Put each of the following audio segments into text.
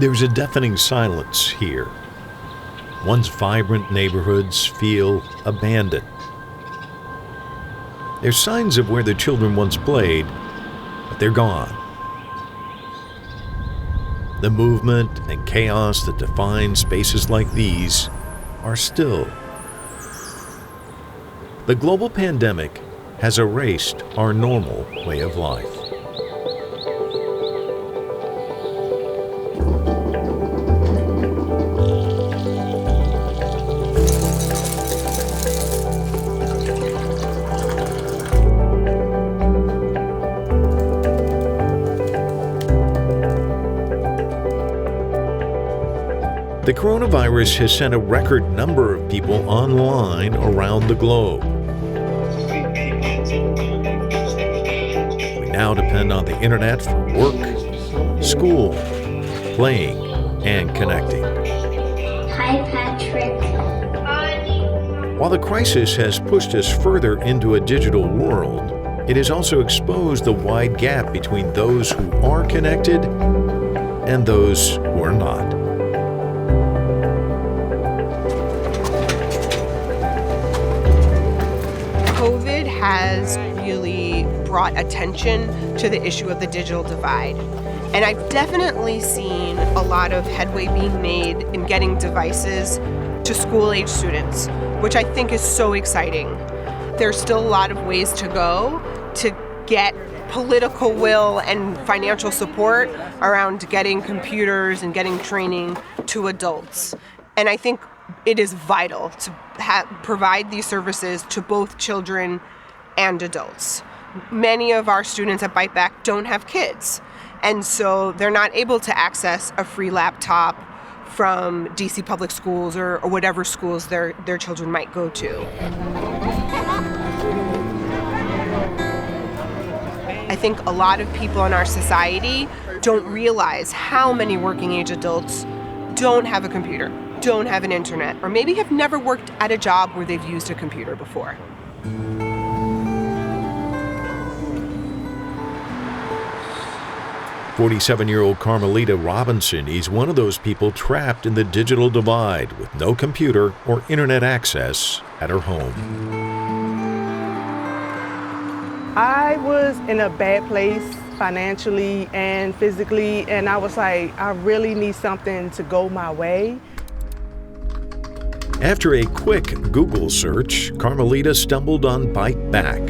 There's a deafening silence here. Once vibrant neighborhoods feel abandoned. There's signs of where the children once played, but they're gone. The movement and chaos that define spaces like these are still. The global pandemic has erased our normal way of life. The coronavirus has sent a record number of people online around the globe. We now depend on the internet for work, school, playing, and connecting. Hi, Patrick. While the crisis has pushed us further into a digital world, it has also exposed the wide gap between those who are connected and those who are not. COVID has really brought attention to the issue of the digital divide. And I've definitely seen a lot of headway being made in getting devices to school-age students, which I think is so exciting. There's still a lot of ways to go to get political will and financial support around getting computers and getting training to adults. And I think it is vital to provide these services to both children and adults. Many of our students at Bite Back don't have kids, and so they're not able to access a free laptop from DC public schools or whatever schools their children might go to. I think a lot of people in our society don't realize how many working age adults don't have a computer, don't have an internet, or maybe have never worked at a job where they've used a computer before. "47-year-old Carmelita Robinson is one of those people trapped in the digital divide with no computer or internet access at her home. I was in a bad place financially and physically, and I was like, I really need something to go my way. After a quick Google search, Carmelita stumbled on Bite Back.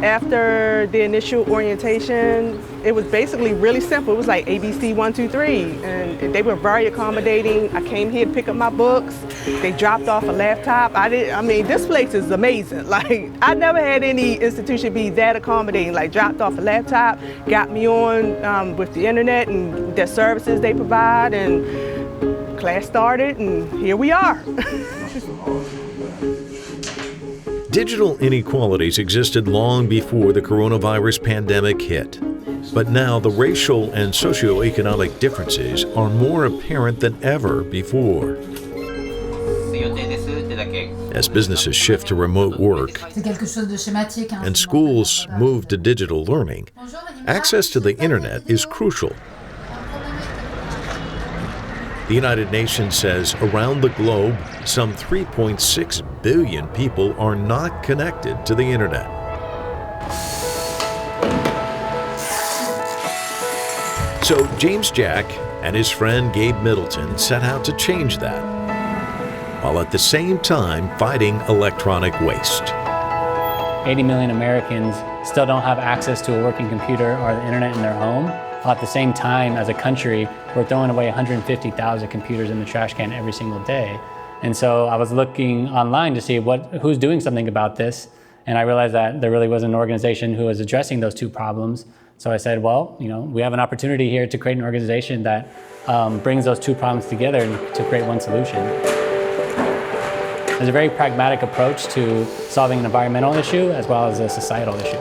After the initial orientation, it was basically really simple. It was like ABC 1, 2, 3, and they were very accommodating. I came here to pick up my books. They dropped off a laptop. This place is amazing. Like, I never had any institution be that accommodating. Like, dropped off a laptop, got me on with the internet and the services they provide, and class started, and here we are. Digital inequalities existed long before the coronavirus pandemic hit. But now the racial and socioeconomic differences are more apparent than ever before. As businesses shift to remote work and schools move to digital learning, access to the internet is crucial. The United Nations says around the globe, some 3.6 billion people are not connected to the internet. So James Jack and his friend Gabe Middleton set out to change that, while at the same time fighting electronic waste. 80 million Americans still don't have access to a working computer or the internet in their home. While at the same time, as a country, we're throwing away 150,000 computers in the trash can every single day. And so I was looking online to see who's doing something about this, and I realized that there really wasn't an organization who was addressing those two problems. So I said, well, we have an opportunity here to create an organization that brings those two problems together to create one solution. There's a very pragmatic approach to solving an environmental issue as well as a societal issue.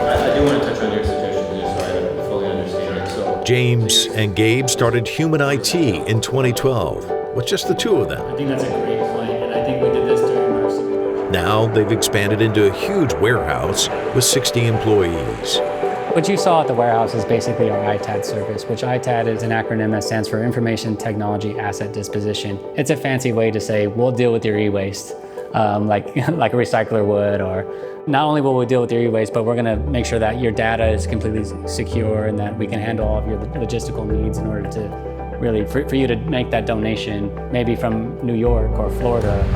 I do want to touch on your suggestion just so I fully understand. So James and Gabe started Human IT in 2012 with just the two of them. I think that's a great point, and I think we did this during our Now they've expanded into a huge warehouse with 60 employees. What you saw at the warehouse is basically our ITAD service, which ITAD is an acronym that stands for Information Technology Asset Disposition. It's a fancy way to say we'll deal with your e-waste, like a recycler would, or not only will we deal with your e-waste, but we're going to make sure that your data is completely secure and that we can handle all of your logistical needs in order to really, for you to make that donation, maybe from New York or Florida.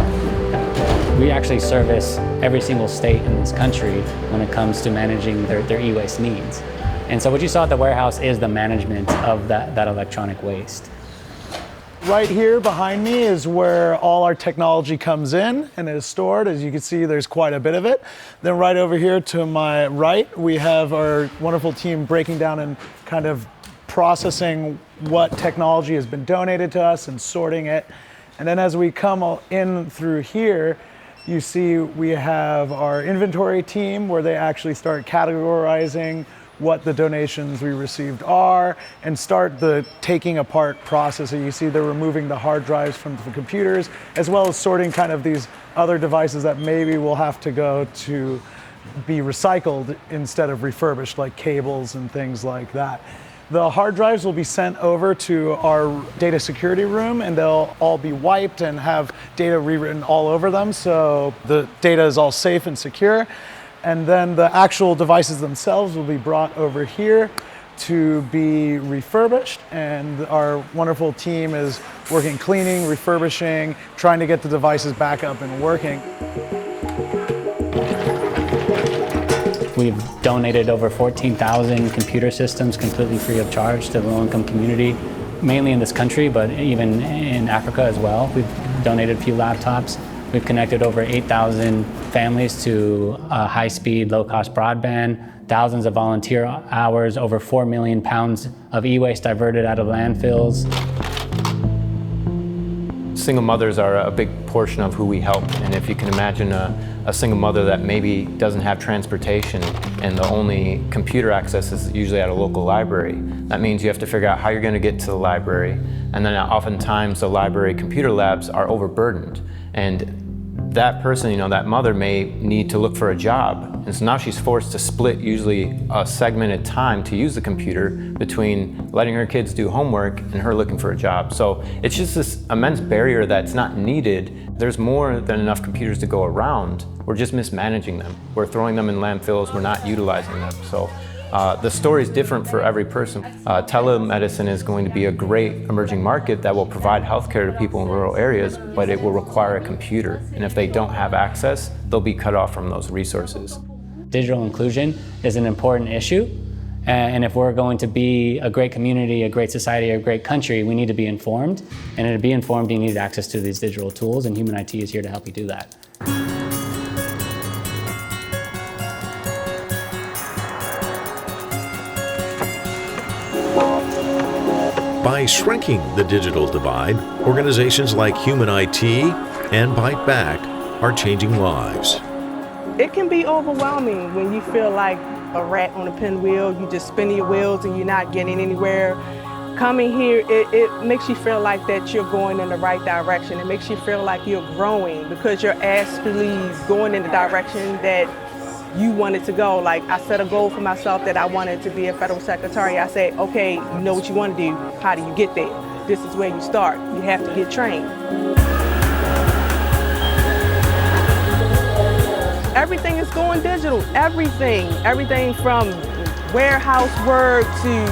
We actually service every single state in this country when it comes to managing their e-waste needs. And so what you saw at the warehouse is the management of that electronic waste. Right here behind me is where all our technology comes in and is stored. As you can see, there's quite a bit of it. Then right over here to my right, we have our wonderful team breaking down and kind of processing what technology has been donated to us and sorting it. And then as we come in through here, you see we have our inventory team where they actually start categorizing what the donations we received are and start the taking apart process. So you see they're removing the hard drives from the computers, as well as sorting kind of these other devices that maybe will have to go to be recycled instead of refurbished, like cables and things like that. The hard drives will be sent over to our data security room, and they'll all be wiped and have data rewritten all over them, so the data is all safe and secure. And then the actual devices themselves will be brought over here to be refurbished, and our wonderful team is working cleaning, refurbishing, trying to get the devices back up and working. We've donated over 14,000 computer systems completely free of charge to the low-income community, mainly in this country, but even in Africa as well. We've donated a few laptops. We've connected over 8,000 families to high-speed, low-cost broadband, thousands of volunteer hours, over 4 million pounds of e-waste diverted out of landfills. Single mothers are a big portion of who we help, and if you can imagine a single mother that maybe doesn't have transportation and the only computer access is usually at a local library, that means you have to figure out how you're going to get to the library, and then oftentimes the library computer labs are overburdened, and that person, that mother may need to look for a job, and so now she's forced to split usually a segmented time to use the computer between letting her kids do homework and her looking for a job. So it's just this immense barrier that's not needed. There's more than enough computers to go around. We're just mismanaging them. We're throwing them in landfills, we're not utilizing them. So the story is different for every person. Telemedicine is going to be a great emerging market that will provide healthcare to people in rural areas, but it will require a computer. And if they don't have access, they'll be cut off from those resources. Digital inclusion is an important issue. And if we're going to be a great community, a great society, a great country, we need to be informed. And to be informed, you need access to these digital tools, and Human IT is here to help you do that. By shrinking the digital divide, organizations like Human IT and Bite Back are changing lives. It can be overwhelming when you feel like a rat on a pinwheel. You just spinning your wheels and you're not getting anywhere. Coming here, it makes you feel like that you're going in the right direction. It makes you feel like you're growing because you're actually going in the direction that you wanted to go. Like I set a goal for myself that I wanted to be a federal secretary. I said, okay, you know what you want to do. How do you get there? This is where you start. You have to get trained. Everything is going digital. Everything from warehouse work to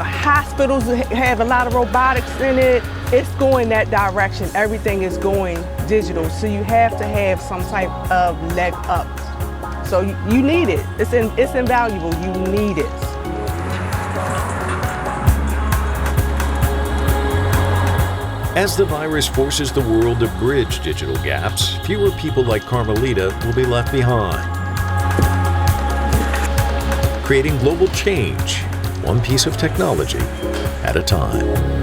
hospitals that have a lot of robotics in it. It's going that direction. Everything is going digital. So you have to have some type of leg up. So you need it. It's invaluable. You need it. As the virus forces the world to bridge digital gaps, fewer people like Carmelita will be left behind. Creating global change, one piece of technology at a time.